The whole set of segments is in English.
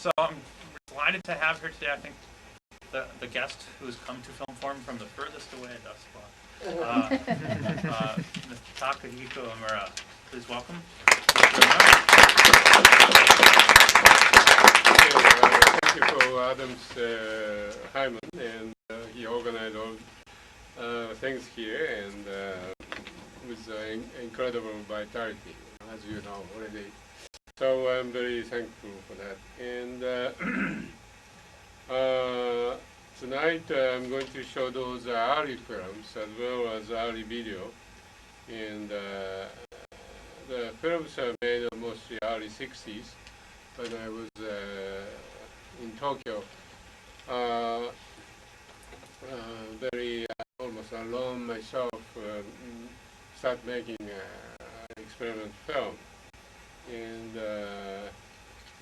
So I'm delighted to have here today, I think, the guest who's come to Filmforum from the furthest away thus far. Mr. Takahiko Iimura. Please welcome. Thank you for Adam's Hyman, and he organized all things here, and with incredible vitality, as you know already. So I'm very thankful for that. And tonight I'm going to show those early films as well as early video. And the films are made mostly early 60s when I was in Tokyo. Very almost alone myself, start making experiment film in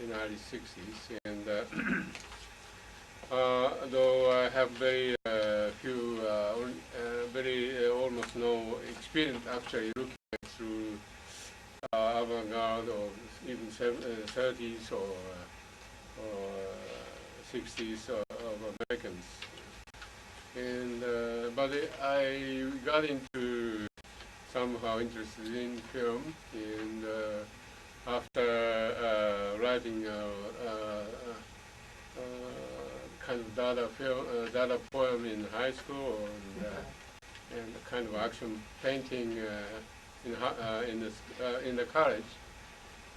early 60s, and though I have very few, very almost no experience actually looking through avant-garde or even 30s or 60s of Americans. And but I got into somehow interested in film, and after writing kind of dada poem in high school, and kind of action painting in the college,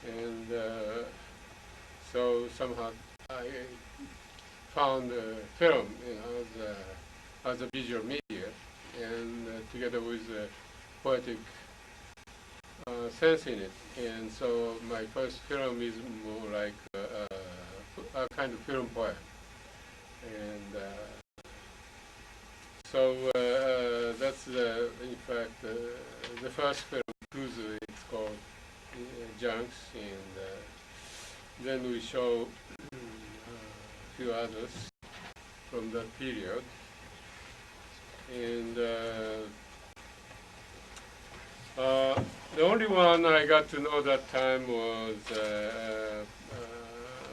and so somehow I found film, as a visual media, and together with poetic sense in it. And so my first film is more like a kind of film poem. And so that's in fact the first film, it's called Junks, and then we show a few others from that period. And the only one I got to know that time was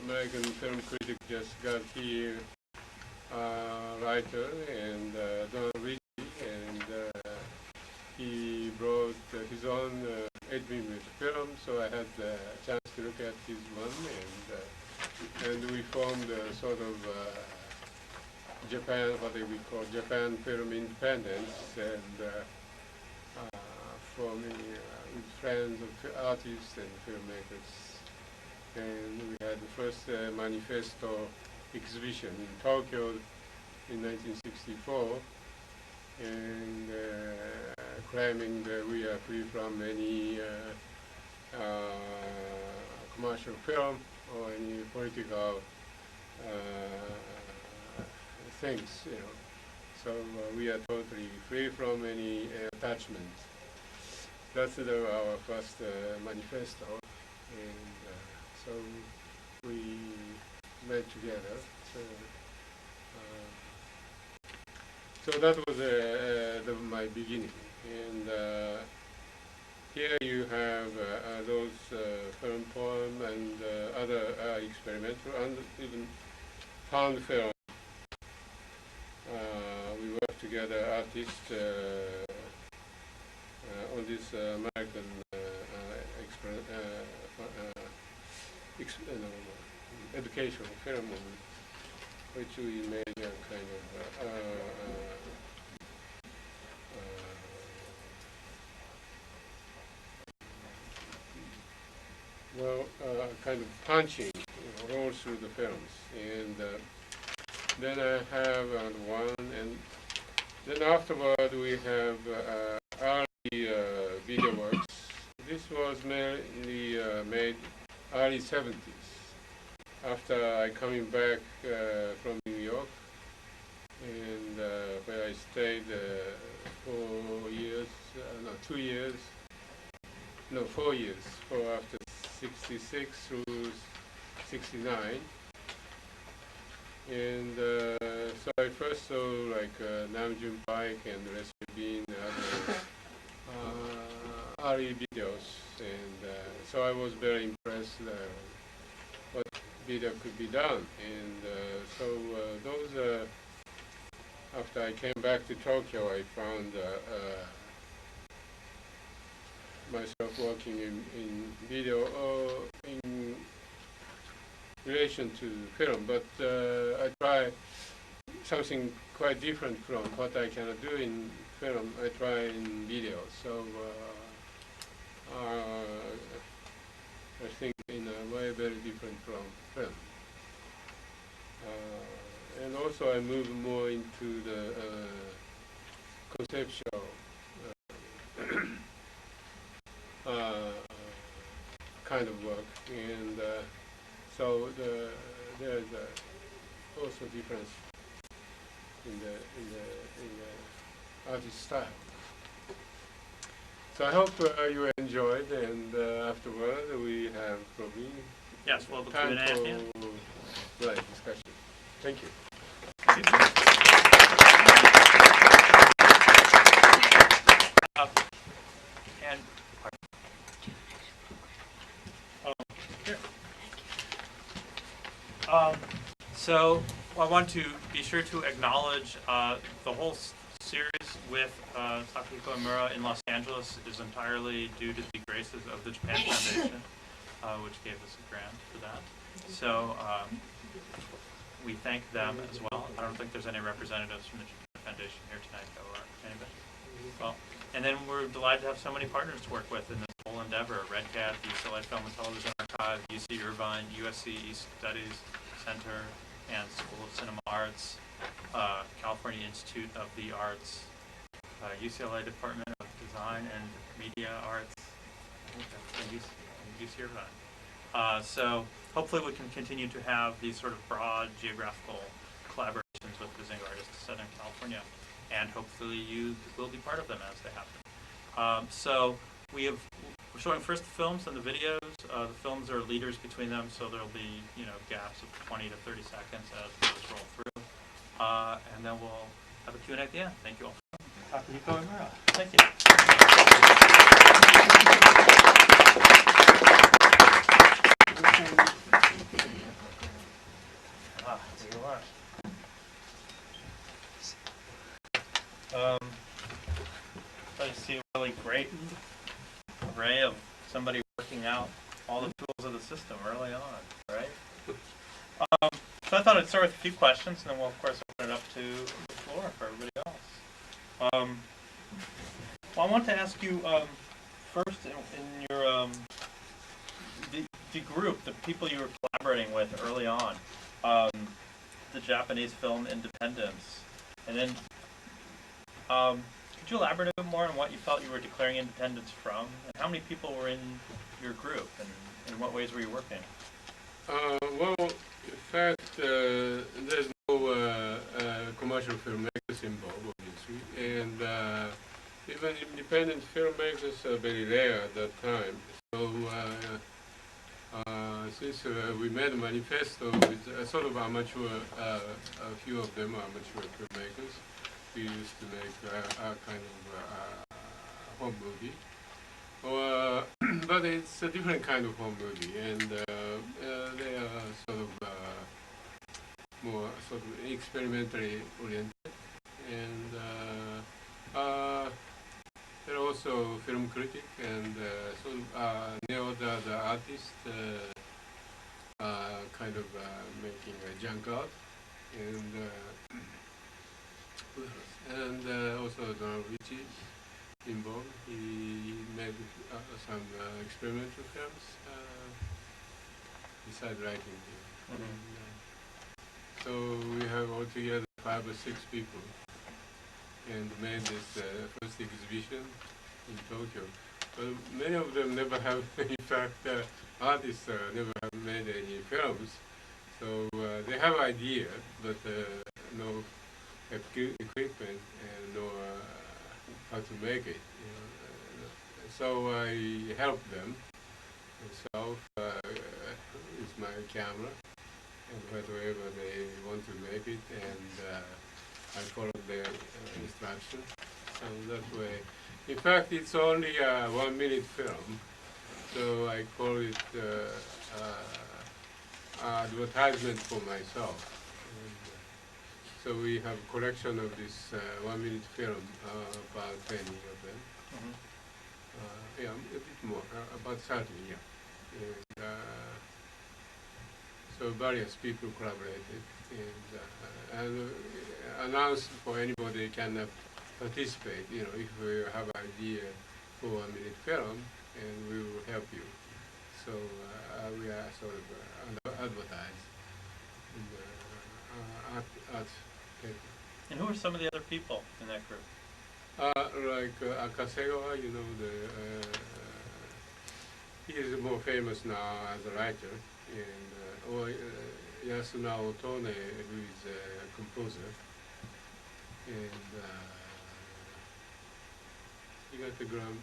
American film critic just got here, writer, and Don Ritchie, and he brought his own 8mm film, so I had the chance to look at his one, and we formed a sort of Japan, what we call Japan Film Independence, and forming with friends of artists and filmmakers. And we had the first manifesto exhibition in Tokyo in 1964, and claiming that we are free from any commercial film or any political things, So we are totally free from any attachment. That's our first manifesto, and so we met together. So that was my beginning. And here you have those film poem and other experimental and even found film. We work together, artists, on this American educational film, which we made a kind of kind of punching, rolls through the films. And then I have one, and then afterward we have early video works. This was mainly made early 70s, after I coming back from New York, and where I stayed 4 years, 4 years, after 66 through 69. And so I first saw like Namjoon Paik and Leslie Bean and other early videos, and so I was very impressed. What video could be done. And so those, after I came back to Tokyo, I found myself working in video in relation to film, but I try something quite different from what I cannot do in film. I try in video, so I think in a way very different from film. And also I move more into the conceptual kind of work, and so there's also difference in the artist style. So I hope you enjoyed, and afterward we have probably Yes, we'll have a time Q&A at the end. for live discussion. Thank you. And here. So I want to be sure to acknowledge the whole series with Takahiko Iimura in Los Angeles is entirely due to the graces of the Japan Foundation, which gave us a grant for that. So we thank them as well. I don't think there's any representatives from the Japan Foundation here tonight, though, or anybody. Well, and then we're delighted to have so many partners to work with in this whole endeavor: Red Cat, the UCLA Film and Television Archive, UC Irvine, USC East Studies Center and School of Cinema Arts, California Institute of the Arts, UCLA Department of Design and Media Arts, and UC Irvine. So hopefully we can continue to have these sort of broad geographical collaborations with visiting artists in Southern California, and hopefully you will be part of them as they happen. So we're showing first the films and the videos. The films are leaders between them, so there'll be gaps of 20 to 30 seconds as those roll through, and then we'll have a Q&A at the end. Thank you all. Takahiko Iimura. Thank you. There you are. I see a really great array of somebody working out all the tools of the system early on, right? So I thought I'd start with a few questions, and then we'll, of course, open it up to the floor for everybody else. Well, I want to ask you first, in your the group, the people you were collaborating with early on, the Japanese film independence, and then could you elaborate a bit more on what you felt you were declaring independence from, and how many people were in your group, and in what ways were you working? Well, in fact, there's no commercial filmmakers involved, obviously, and even independent filmmakers are very rare at that time. So since we made a manifesto with sort of amateur, a few of them are amateur filmmakers, we used to make a kind of home movie. But it's a different kind of home movie, and they are sort of more sort of experimentally oriented, and they're also film critic and sort of neo-dada artist, kind of making a junk art, and also Donald Ritchie involved. He made some experimental films besides writing. So we have altogether 5 or 6 people, and made this first exhibition in Tokyo. But many of them never have, in fact, artists never have made any films. So they have ideas, but no equipment and no how to make it. So I help them myself with my camera and whatever they want to make it, and I follow their instructions. And that way, in fact, it's only a 1-minute film, so I call it advertisement for myself. And, so we have a collection of this 1-minute film, about 20 of them. Mm-hmm. Yeah, a bit more, about 30, yeah. And so various people collaborated and announced for anybody can participate. You know, if you have idea for 1-minute film, and we will help you. So we are sort of advertised in the art paper. And who are some of the other people in that group? Like Akasegawa, you know, he is more famous now as a writer, and or Yasuna Otone, who is a composer, and he got the Grand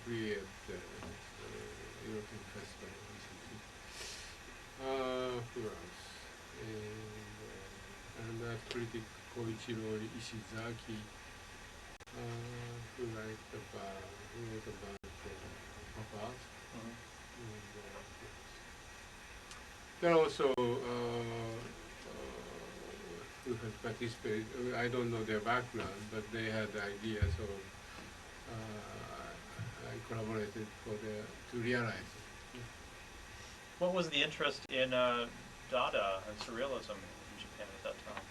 Prix at the European Festival recently. Who else? And that critic Koichiro Ishizaki, who wrote about pop art. Mm-hmm. And, there are also who has participated. I don't know their background, but they had the idea, so I collaborated to realize it. What was the interest in Dada and surrealism in Japan at that time?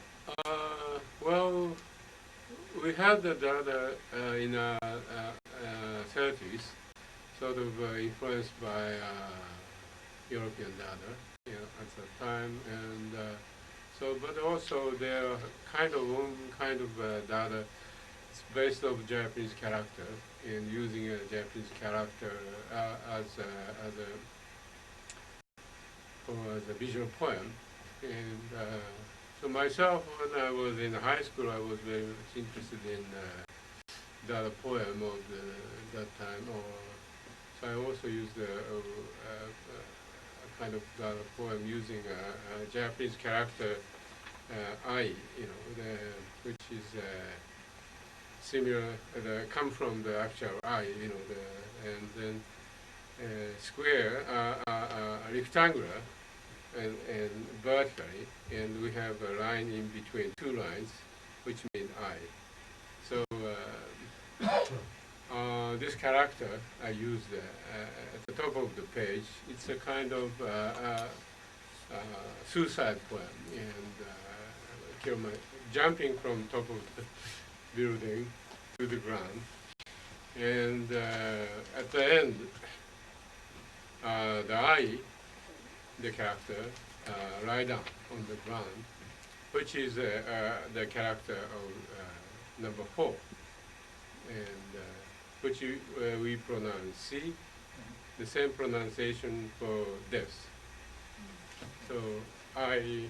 Well, we had the Dada in 30s, sort of influenced by European Dada, you know, at the time, and so, but also their kind of own kind of Dada. It's based on Japanese character and using a Japanese character as a visual poem. And so myself, when I was in high school, I was very much interested in Dada poem of that time. So I also used a kind of Dada poem using a Japanese character, ai, you know, which is similar, come from the actual eye, you know, and then square, rectangular, and vertically, and we have a line in between two lines, which mean eye. So this character I used at the top of the page. It's a kind of suicide poem, and jumping from top of the building to the ground, and at the end, the eye, the character, lie down on the ground, which is the character of number 4, and which we pronounce C, the same pronunciation for death. So I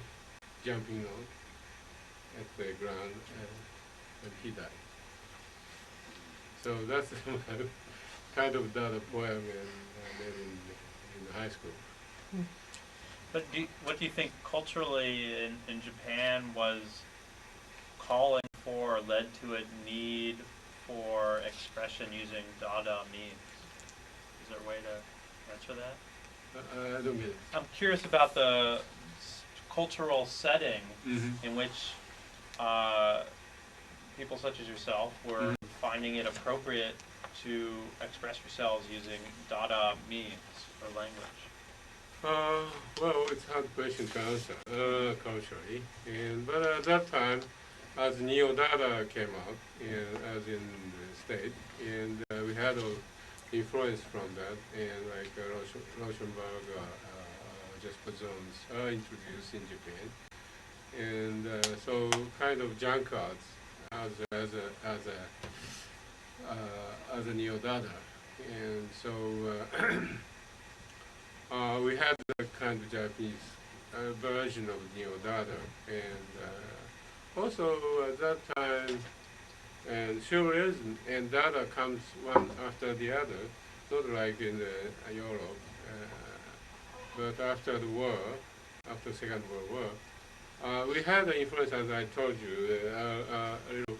jumping on at the ground and he died. So that's kind of Dada poem I made in high school. But what do you think culturally in Japan was calling for or led to a need for expression using Dada means? Is there a way to answer that? I don't get it. I'm curious about the cultural setting Mm-hmm. in which people such as yourself were finding it appropriate to express yourselves using Dada means or language. Well, it's a hard question to answer culturally, but at that time, as Neo-Dada came out, as in the state, and we had influence from that, and like Rauschenberg, Jasper Jones are introduced in Japan, and so kind of junk arts as a Neo-Dada, and so we had a kind of Japanese version of Neo-Dada, and also at that time, and surrealism and Dada comes one after the other, not like in Europe, but after the war, after Second World War, we had the influence, as I told you, a little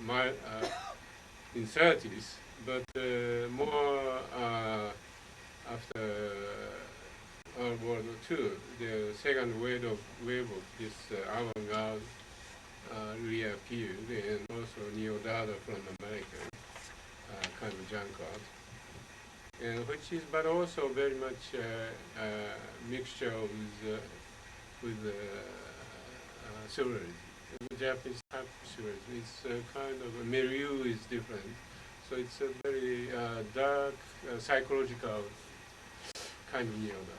in 30s, but more after World War II, the second wave of this avant-garde reappeared, and also neo-dada from American kind of junk art, and which is, but also very much mixture with surrealism. The Japanese type of surrealism. It's kind of a milieu is different, so it's a very dark, psychological kind of neo-dada,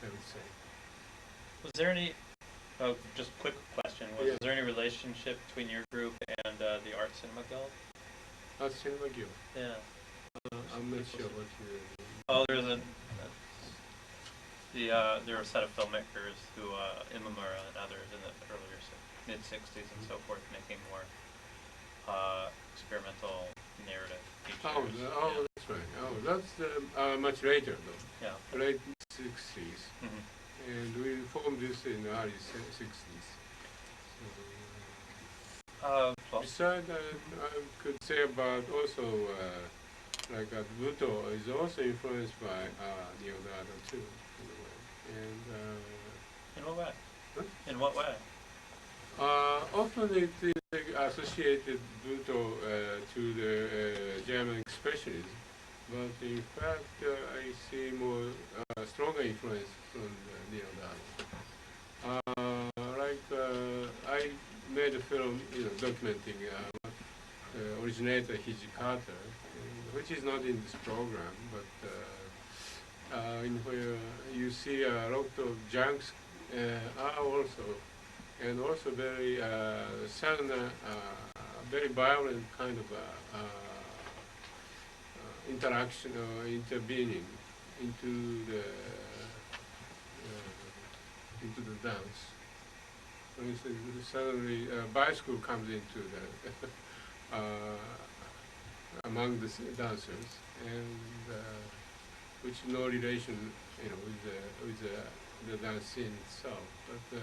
I would say. Was there any, just quick question, was there any relationship between your group and the Art Cinema Guild? Art Cinema Guild? Yeah. I'm not sure what you... Oh, there were a set of filmmakers who, Imamura and others in the earlier mid-60s and so forth, making more experimental narrative features. That's right. Oh, that's much later though. Yeah. Late 60s. Mm-hmm. And we formed this in the early 60s. Besides, I could say about also like Buto is also influenced by neo-dada too, in a way. And in what way? Huh? In what way? Often it is associated Buto to the German expressionism, but in fact I see more stronger influence from the neo-dada. I made a film, documenting originator Hijikata, which is not in this program, but in where you see a lot of junks are also, and also very sudden, very violent kind of interaction or intervening into the dance. For instance, suddenly a bicycle comes into the among the dancers, and which no relation, with the dance scene itself, but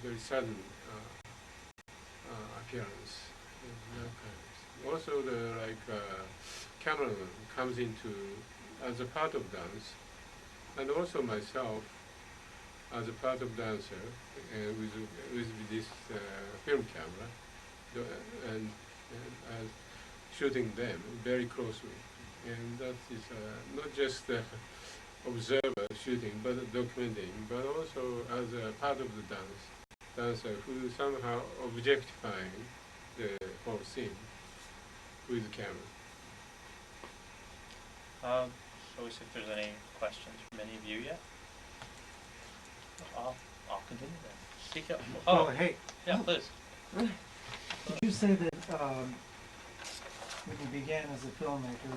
very sudden appearance. And that kind of. Also, the cameraman comes into as a part of dance, and also myself as a part of dancer, with this film camera, and shooting them very closely. And that is not just observer shooting, but documenting, but also as a part of the dancer who somehow objectifying the whole scene with the camera. Shall we see if there's any questions from any of you yet? I'll continue then. Speak up. Oh, hey. Yeah, please. Did you say that when you began as a filmmaker,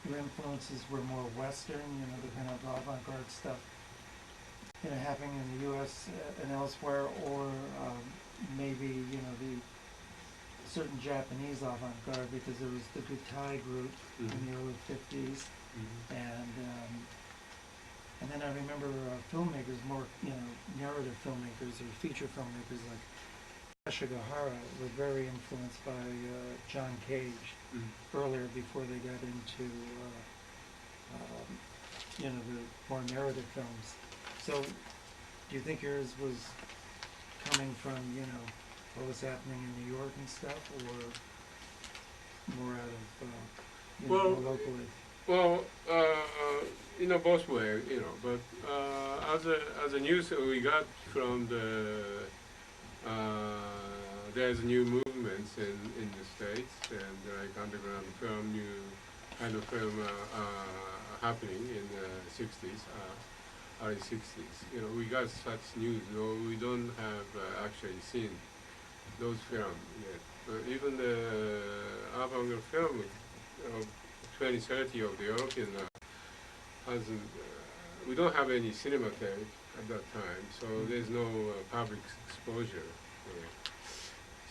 your influences were more Western, the kind of avant-garde stuff, happening in the U.S. And elsewhere, or maybe, the certain Japanese avant-garde, because there was the Gutai group in the early 50s, and then I remember filmmakers, more, narrative filmmakers or feature filmmakers like Ashigahara were very influenced by John Cage earlier, before they got into the more narrative films. So do you think yours was coming from what was happening in New York and stuff, or more out of more locally? Well, both ways, but as a news we got from there's new movements in the States, and like underground film, new kind of film happening in the 60s, early 60s. We got such news, though we don't have actually seen those films yet. But even the avant-garde film of 2030 of the European hasn't. We don't have any cinematheque at that time, so there's no public exposure.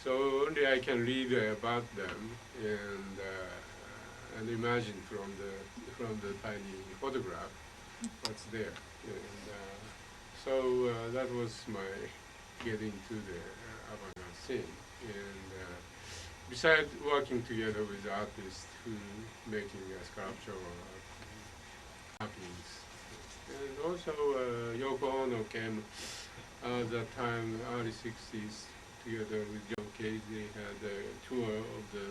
So only I can read about them and imagine from the tiny photograph what's there. And so that was my getting to the avant-garde scene. And besides working together with artists who making a sculpture or markings. And also Yoko Ono came that time, early 60s, together with John Cage. They had a tour of the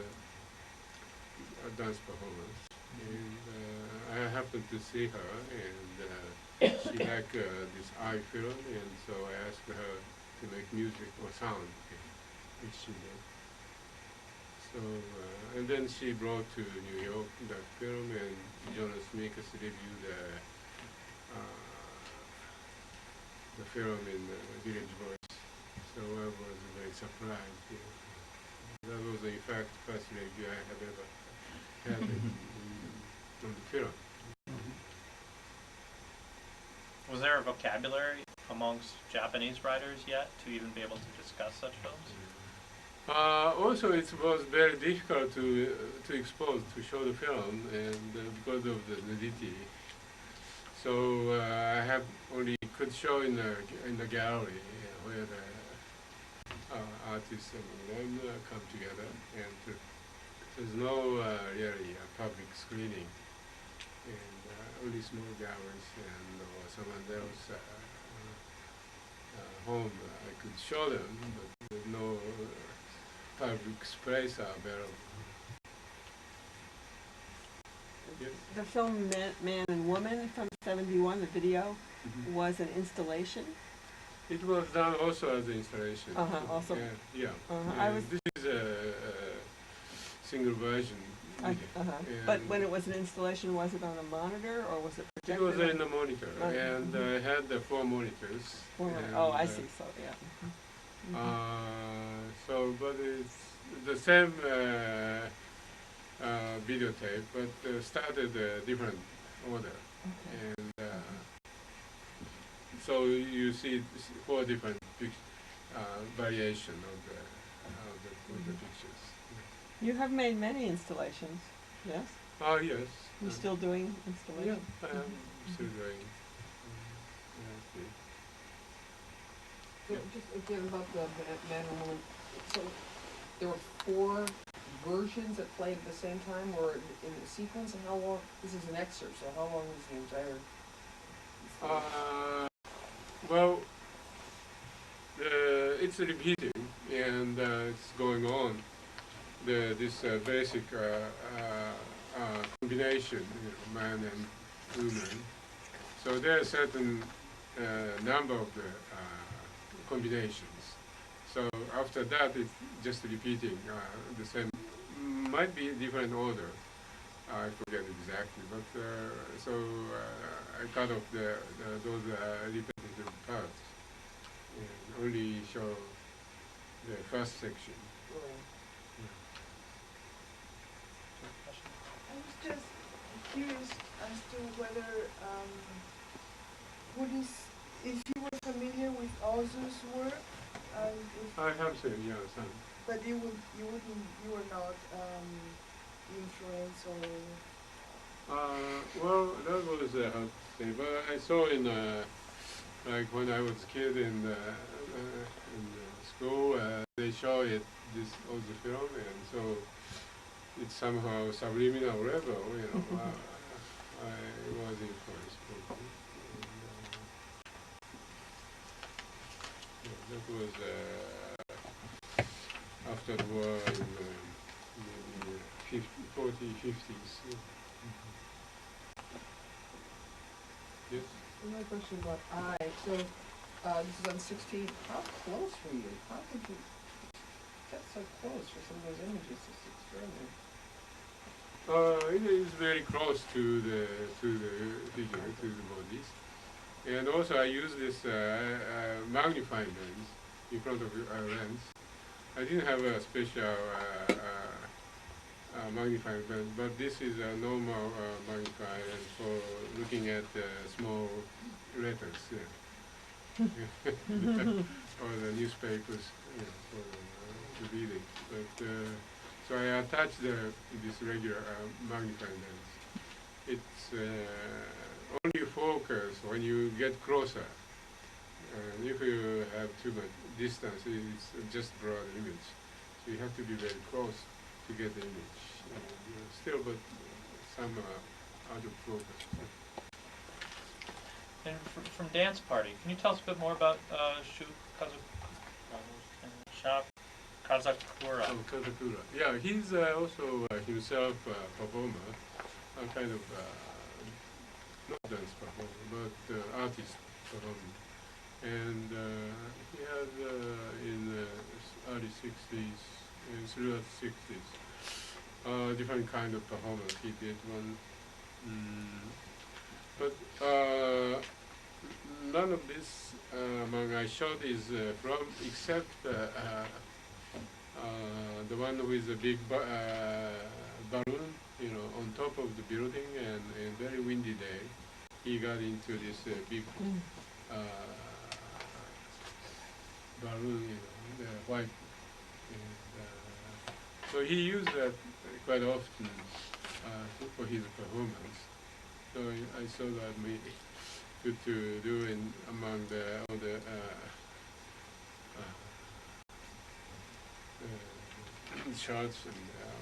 dance performance. And I happened to see her, and she liked this eye film, and so I asked her to make music or sound, which she did. So, and then she brought to New York that film, and Jonas Mekas reviewed the film in Village Voice. So I was very surprised. That was, in fact, the first review I have ever had on the film. Was there a vocabulary amongst Japanese writers yet to even be able to discuss such films? Also, it was very difficult to expose, to show the film, and because of the nudity. So I have only could show in the gallery where the artists among them come together, and there's no really public screening, and only small galleries and or someone else home I could show them, but there's no public space available. Yes. The film Man and Woman from '71, the video, was an installation. It was done also as an installation. Also. Yeah. I was. This is a single version. But when it was an installation, was it on a monitor or was it It projected? was in the monitor, and I had the 4 monitors. Oh, I see. So yeah. So, but it's the same videotape, but started a different order. Okay. And so you see 4 different variation of the pictures. You have made many installations, yes? Yes. You're still doing Yeah, installations? I am still doing. So just again about the Man and Woman, so there were 4 versions that played at the same time or in the sequence, and how long, this is an excerpt, so how long was the entire? Well, it's repeating, and it's going on. This basic combination, man and woman. So there are certain number of the combinations. So after that, it's just repeating the same. Might be a different order. I forget exactly, but so I cut off those repetitive parts and only show the first section. I was just curious as to whether, if you were familiar with Ozu's work, I have seen, yeah, some. but you were not influenced or. Well, that was hard to say, but I saw in like when I was a kid in school, they show it this Ozu film, and so it's somehow subliminal level, I was influenced. That was after the war in maybe 40s, 50s. Yes? Another question about eye, so this is on 16, how close were you? How could you get so close for some of those images? It's extraordinary. It is very close to the figure, to the bodies. And also I use this magnifying lens in front of a lens. I didn't have a special magnifying lens, but this is a normal magnifying lens for looking at small letters, or the newspapers, for the reading. But so I attach this regular magnifying lens. It's only focus when you get closer. If you have too much distance, it's just broad image. So you have to be very close to get the image. Still, but some out of focus. And from Dance Party, can you tell us a bit more about Shu Kazakura? Oh, Katakura. Yeah, he's also himself a performer, a kind of not dance performer, but artist performer. And he had in the early 60s, throughout 60s, different kind of performance. He did one, but none of this among I shot is from except the one with a big balloon, on top of the building, and a very windy day, he got into this big balloon, the white. And, so he used that quite often for his performance. So I saw that maybe good to do in among all the shots and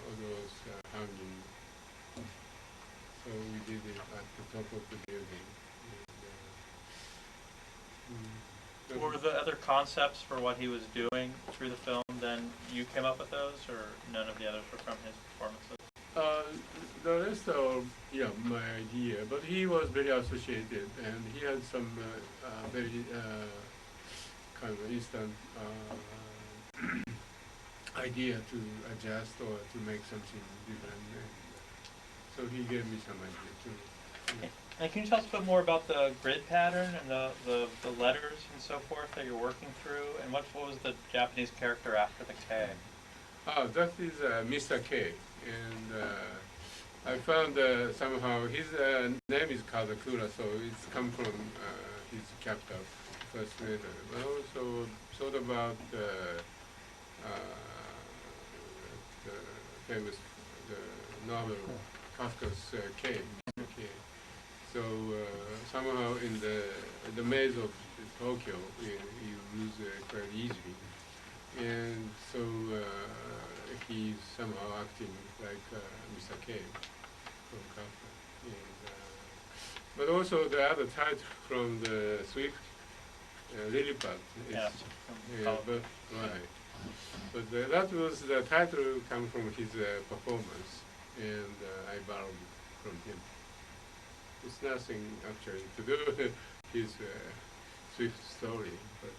all those hanging. So we did it at the top of the building. And, What were the other concepts for what he was doing through the film? Then you came up with those, or none of the others were from his performances? The rest are, my idea, but he was very associated, and he had some very kind of instant idea to adjust or to make something different. And, so he gave me some idea too. Yeah. And can you tell us a bit more about the grid pattern and the letters and so forth that you're working through? And what was the Japanese character after the K? That is Mr. K. And I found somehow his name is Kazakura, so it's come from his capital, first letter. But also sort of about the famous novel Kafka's K, Mr. K. So somehow in the maze of Tokyo, you lose quite easily, and so he's somehow acting like Mr. K from Kafka. And, but also the other title from the Swift, Lilliput. Yes. But right. But that was the title come from his performance, and I borrowed from him. It's nothing actually to do with his Swift story, but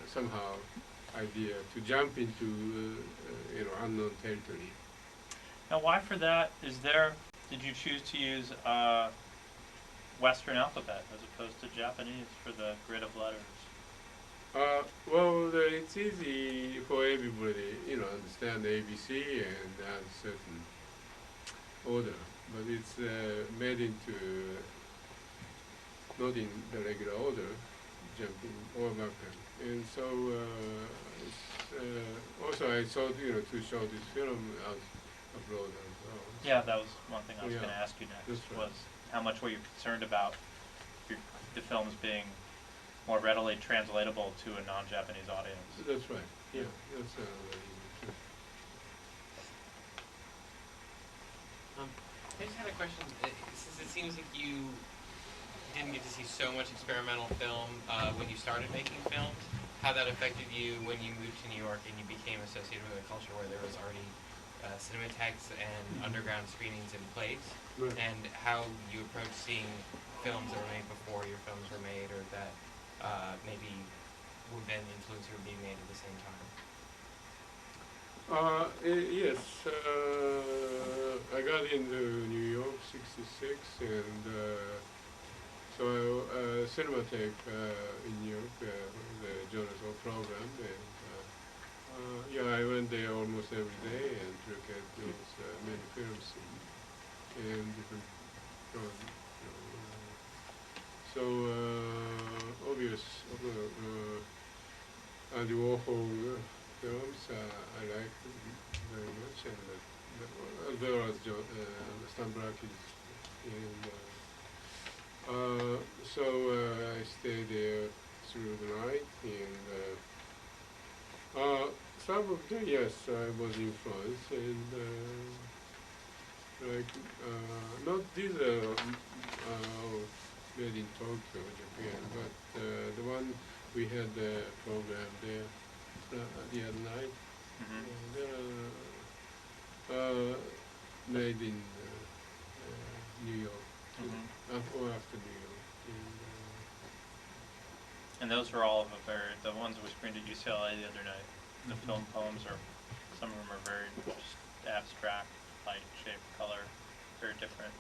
somehow idea to jump into unknown territory. Now, why for that did you choose to use Western alphabet as opposed to Japanese for the grid of letters? Well, it's easy for everybody, understand ABC and have certain order, but it's made into not in the regular order, jumping or backward. And so also I thought, to show this film as abroad as well. Yeah, that was one thing I was Yeah, going to ask you next, that's right. was how much were you concerned about the films being more readily translatable to a non-Japanese audience? That's right. Yeah, that's very true. I just had a question. Since it seems like you didn't get to see so much experimental film when you started making films, how that affected you when you moved to New York and you became associated with a culture where there was already cinematheques and underground screenings in place, Right. and how you approach seeing films that were made before your films were made, or that maybe would then influence you were being made at the same time. Yes, I got into New York '66, and so Cinematheque in New York, the journalism program, and I went there almost every day and look at those many films and different films. So obvious, Andy Warhol films I like very much, and as well as Stan Brakhage. And so I stayed there through the night, and some of them, yes, I was influenced, and not these made in Tokyo, Japan. But the one we had the program there the other night, they're made in New York, or after New York. And those were all of a very, the ones we screened at UCLA the other night, the film poems are, some of them are very just abstract, light, shape, color, very different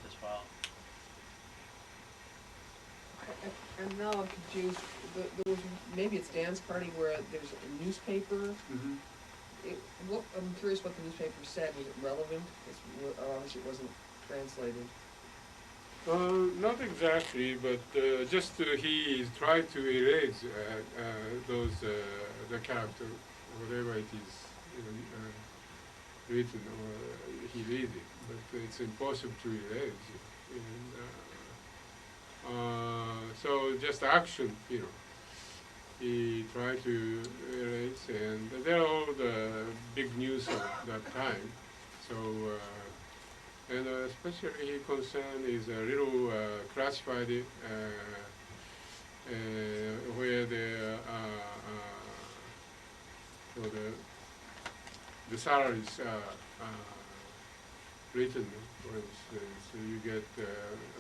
as well. I'm now confused, there was, maybe it's Dan's party where there's a newspaper. I'm curious what the newspaper said, was it relevant? Obviously it wasn't translated. Not exactly, but just he tried to erase those the character, whatever it is, written or he read it, but it's impossible to erase it. So just action, he tried to erase, and they're all the big news of that time. So. And especially he concerned is a little classified where the salaries are written, for instance, so you get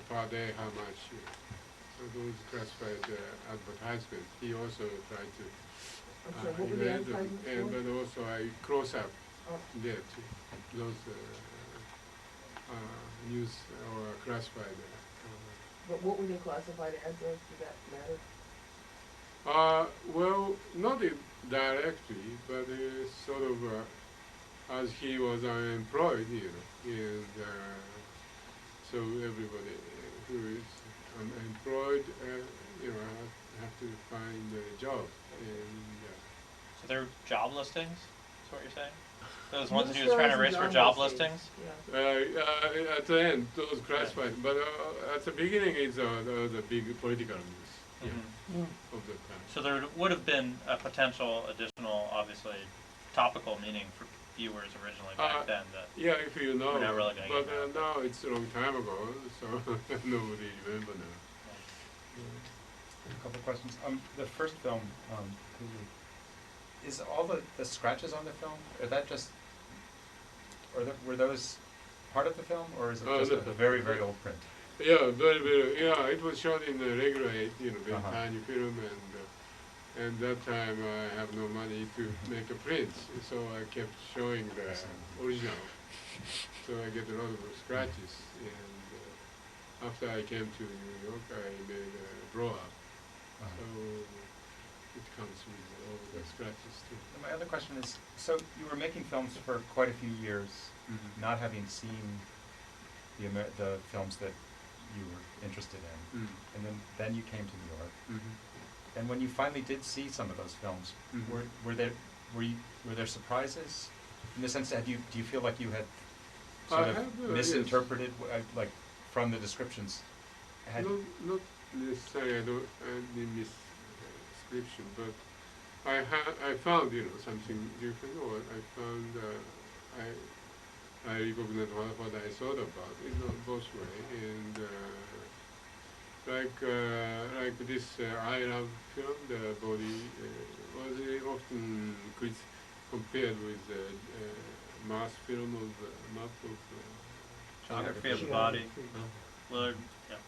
per day how much. So those classified advertisements, he also tried to I'm sorry, what were the advertisements and for? but also I cross up Oh. there too. Those news or classified. But what were they classified as, did that matter? Well, not directly, but sort of as he was unemployed, and so everybody who is unemployed, have to find a job. And So they're job listings, is what you're saying? Those ones that he was News trying to stories erase and were job listings. listings? Yeah. at the end, those classified, but at the beginning, it's the big political news of the time. So there would have been a potential additional, obviously, topical meaning for viewers originally back then. That Yeah, if you know, we're not really gonna but get that. now it's a long time ago, so nobody remember now. A couple of questions. The first film, is all the scratches on the film, are that just, were those part of the film, or is it just No. a very, very old print? Yeah, very, yeah, it was shot in the regular 8, very tiny film, and that time I have no money to make a print, so I kept showing the original. So I get a lot of scratches, and after I came to New York, I made a blow-up. So it comes with all the scratches too. And my other question is, so you were making films for quite a few years, not having seen the films that you were interested in, and then you came to New York. And when you finally did see some of those films, were there surprises? In the sense that do you feel like you had sort of misinterpreted, like from the descriptions? Not necessarily I didn't miss description, but I found something different, or I found I recognized what I thought about it, both way, and like this I Love film, the body was often compared with the mass film of map of Geography of the body. Willard, yeah.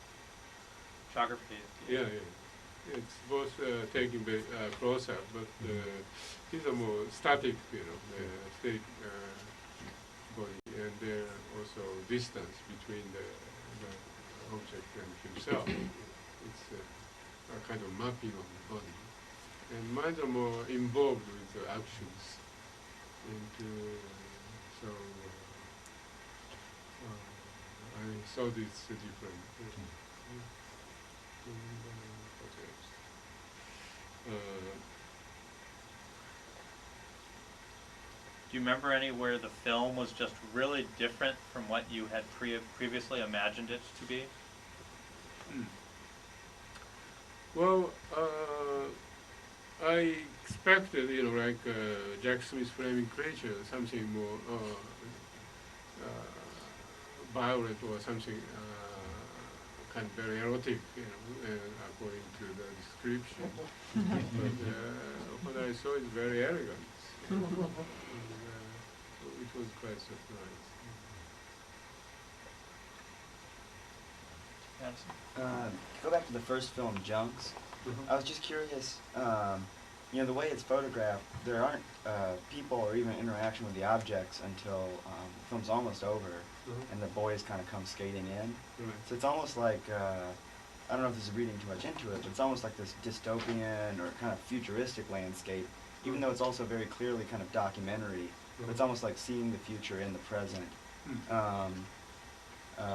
Geography. Yeah. It's both taking close up, but these are more static, static body, and there also distance between the object and himself. It's a kind of mapping of the body, and mine are more involved with the actions, and so I saw this different. Do you remember any where the film was just really different from what you had previously imagined it to be? Well, I expected, like Jack Smith's Flaming Creature, something more violent or something kind of very erotic, according to the description. But what I saw is very elegant. And, so it was quite surprised. Yes. Go back to the first film, Junks. I was just curious, the way it's photographed, there aren't people or even interaction with the objects until the film's almost over, and the boys kind of come skating in. So it's almost like, I don't know if this is reading too much into it, but it's almost like this dystopian or kind of futuristic landscape, even though it's also very clearly kind of documentary. But it's almost like seeing the future in the present.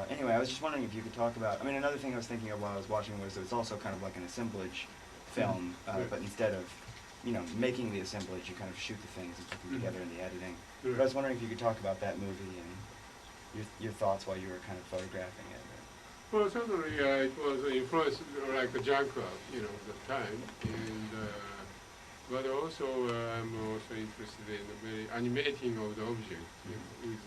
Anyway, I was just wondering if you could talk about, another thing I was thinking of while I was watching was that it's also kind of like an assemblage film, but instead of, making the assemblage, you kind of shoot the things and put them together in the editing. But I was wondering if you could talk about that movie and your thoughts while you were kind of photographing it. Well, certainly it was influenced like a junk club, at the time, and but also I'm also interested in the very animating of the object, with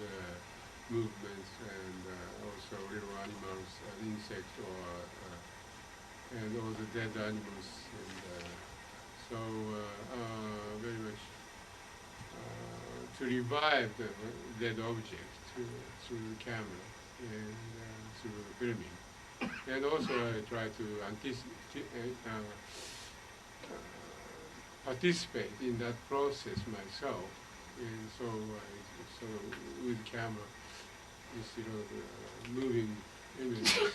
movements and also little animals, insects and all the dead animals, and so very much to revive the dead object through the camera and through the filming. And also I try to participate in that process myself, and so with camera instead of moving images,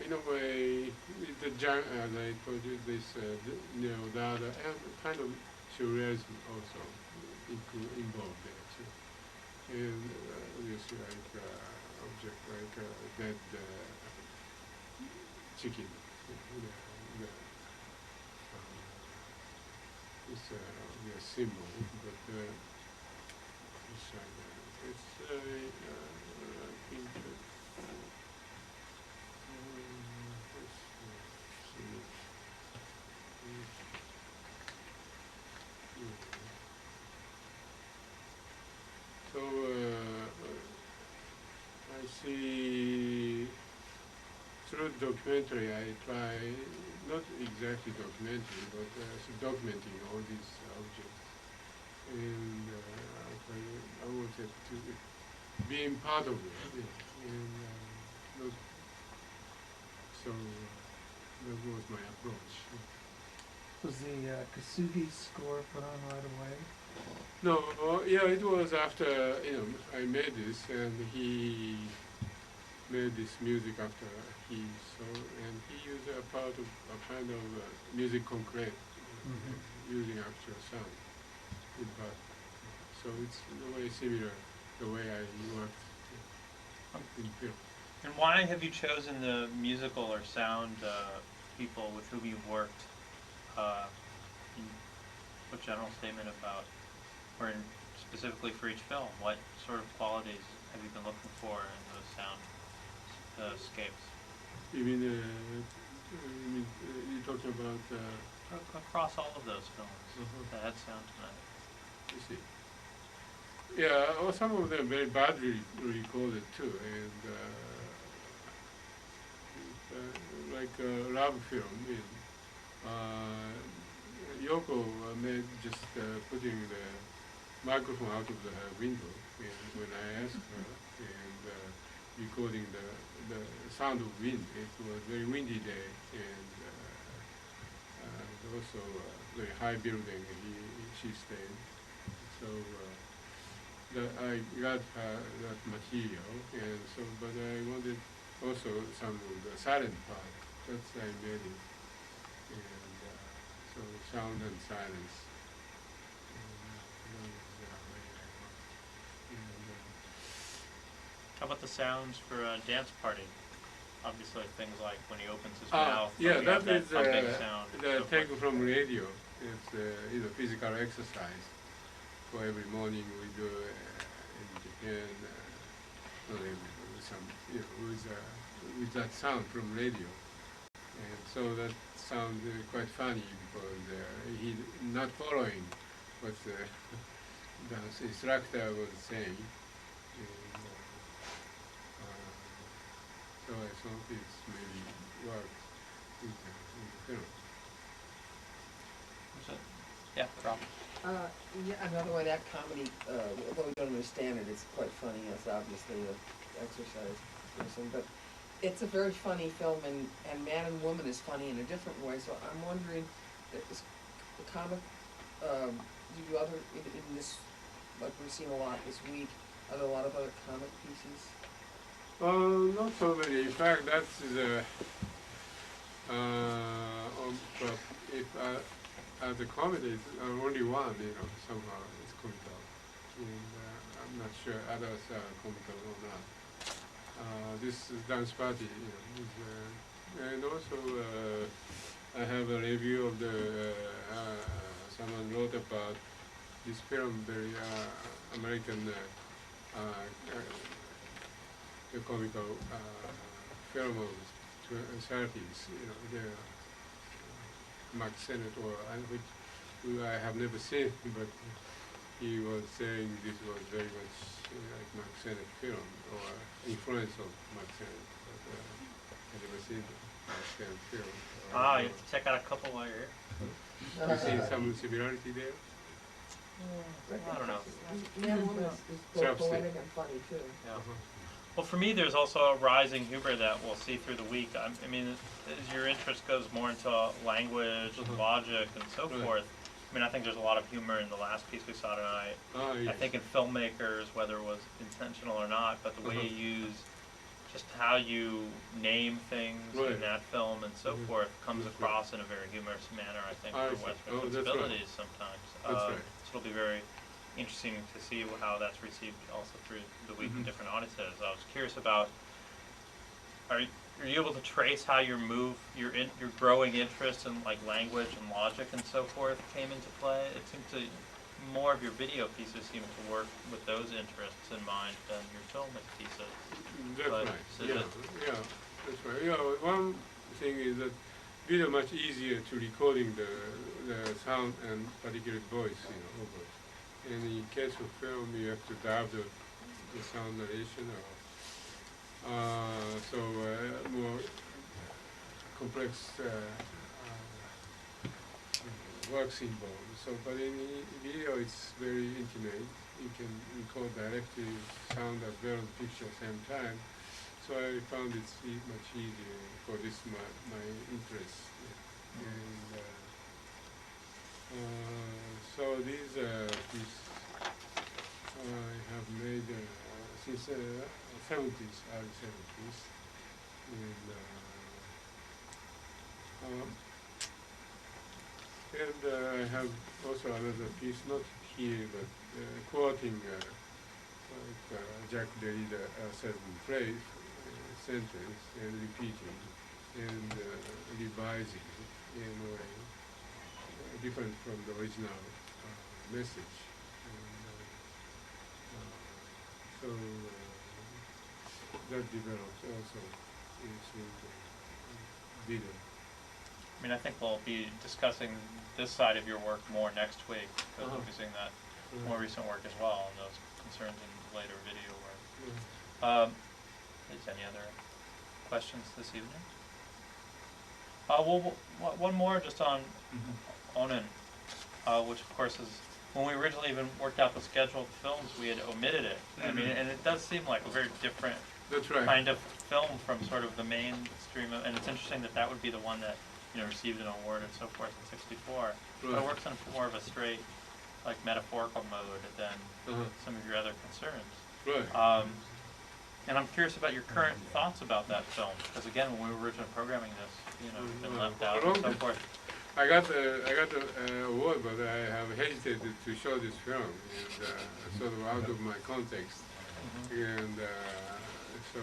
in a way, the as I told you, this the kind of surrealism also involved there too. And obviously, like object like dead chicken, it's a symbol, but it's I think. So I see through documentary I try, not exactly documentary, but documenting all these objects, and I wanted to being part of it, and not, so that was my approach. Was the Kasugi score put on right away? No, it was after, I made this, and he made this music after he saw, and he used a kind of music concrete, using actual sound in part. So it's in a way similar the way I worked in film. And why have you chosen the musical or sound people with whom you've worked? What general statement about, or specifically for each film, what sort of qualities have you been looking for in those sound scapes? You mean, you're talking about... Across all of those films that had sound tonight. I see. Yeah, well, some of them very badly recorded too, and like love film, Yoko made just putting the microphone out of the window, and when I asked her, and recording the sound of wind. It was a very windy day, and also a very high building she stayed. So I got that material, and so, but I wanted also some of the silent part. That's I made it, and so sound and silence. How about the sounds for a dance party? Obviously, things like when he opens his mouth. Yeah, you that have is big sound. the take from radio. It's physical exercise. For every morning we do in Japan, with that sound from radio. And so that sounds quite funny because he's not following what's dance instructor was saying. And, so I thought it's maybe worked in the film. Yeah, Rob. Yeah, another way that comedy, although we don't understand it, it's quite funny. It's obviously an exercise person, but it's a very funny film, and Man and Woman is funny in a different way. So I'm wondering, is the comic, do you other in this, like we've seen a lot this week, are there a lot of other comic pieces? Not so many. In fact, that's the but if as a comedy, it's only one, somehow it's comical. And I'm not sure others are comical or not. This dance party, is, and also I have a review of the someone wrote about this film, very American comical film of 30s, the Max Sennett, which who I have never seen, but he was saying this was very much like Max Sennett film, or influence of Max Sennett, but I've never seen Max Sennett film. You have to check out a couple while you're here. You see some similarity there? I don't know. Man and Woman is both poetic and funny too. Yeah. Well, for me, there's also a rising humor that we'll see through the week. I mean, as your interest goes more into language, and logic, and so forth, I mean, I think there's a lot of humor in the last piece we saw tonight. Yes. I think in filmmakers, whether it was intentional or not, but the way you use just how you name things in that film and so forth comes across in a very humorous manner, I think, for Western sensibilities sometimes. That's right. So it'll be very interesting to see how that's received also through the week in different audiences. I was curious about, are you able to trace how your growing interest in like language and logic and so forth came into play? It seemed to, more of your video pieces seem to work with those interests in mind than your filmic pieces. That's But right. so Yeah, that's right. One thing is that video much easier to recording the sound and particular voice, over. And in case of film, you have to dub the sound narration, or more complex works involved. So, but in video, it's very intimate. You can record directly sound as well as picture at the same time. So I found it's much easier for this my interest. And so these I have made since 70s, early 70s, and I have also another piece, not here, but quoting Jack Derrida certain phrase, sentence, and repeating, and revising it in a way different from the original message. And, so that developed also into video. I mean, I think we'll be discussing this side of your work more next week, because we'll be seeing that more recent work as well, and those concerns in later video work. Is any other questions this evening? Well, one more just on Onin, which of course is, when we originally even worked out the schedule of films, we had omitted it. I mean, and it does seem like a very different kind of film from sort of the mainstream, and it's interesting that would be the one that received an award and so forth in '64. But it works in more of a straight, like metaphorical mode than some of your other concerns. And I'm curious about your current thoughts about that film, because again, when we were originally programming this, it's been left out and so forth. I got the award, but I have hesitated to show this film, and sort of out of my context, and so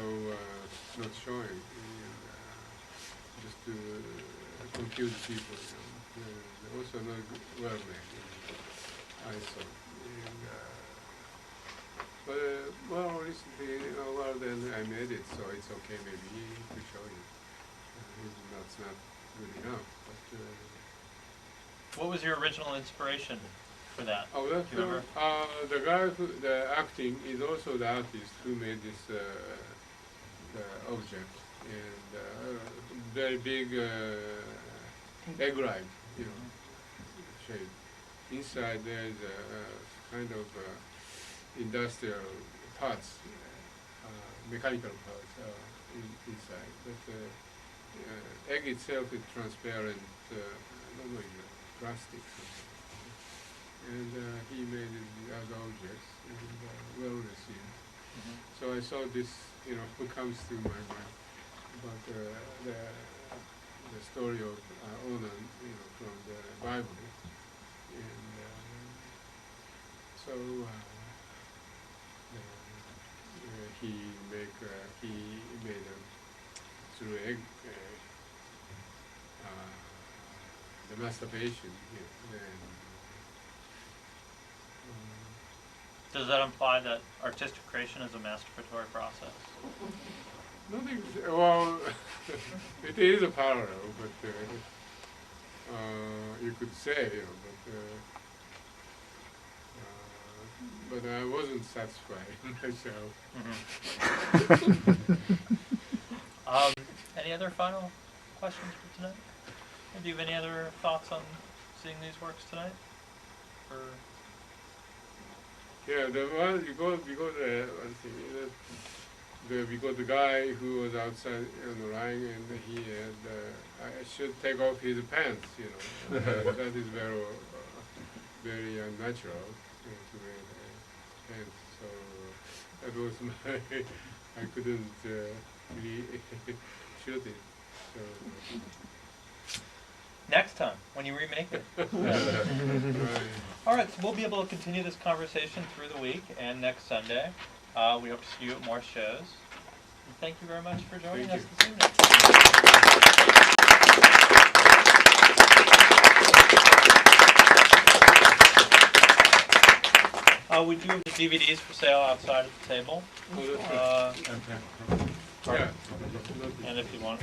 not showing, just to confuse people. Also not well made, I thought. But recently, well then I made it, so it's okay maybe to show you. That's not good enough, but. What was your original inspiration for that? Oh, that Do you remember? the guy who, the acting is also the artist who made this object, and very big egg-like, shape. Inside there is a kind of industrial parts, mechanical parts inside. But egg itself is transparent, I don't know, plastic. And he made it as objects, and well received. So I saw this, who comes to my mind about the story of Onan, from the Bible, and so he made through egg the masturbation, and Does that imply that artistic creation is a masturbatory process? nothing. Well, it is a parallel, but you could say, but I wasn't satisfied myself. Any other final questions for tonight? Do you have any other thoughts on seeing these works tonight? Or Yeah, the one because the guy who was outside on the line, and he had I should take off his pants, that is very unnatural, to wear pants. So that was my I couldn't really shoot it. So. next time, when you remake it. Right. All right, so we'll be able to continue this conversation through the week and next Sunday. We hope to see you at more shows. And thank you very much for joining us this evening. We do have the DVDs for sale outside at the table. Oh, that's right. Uh, Yeah. and if you want.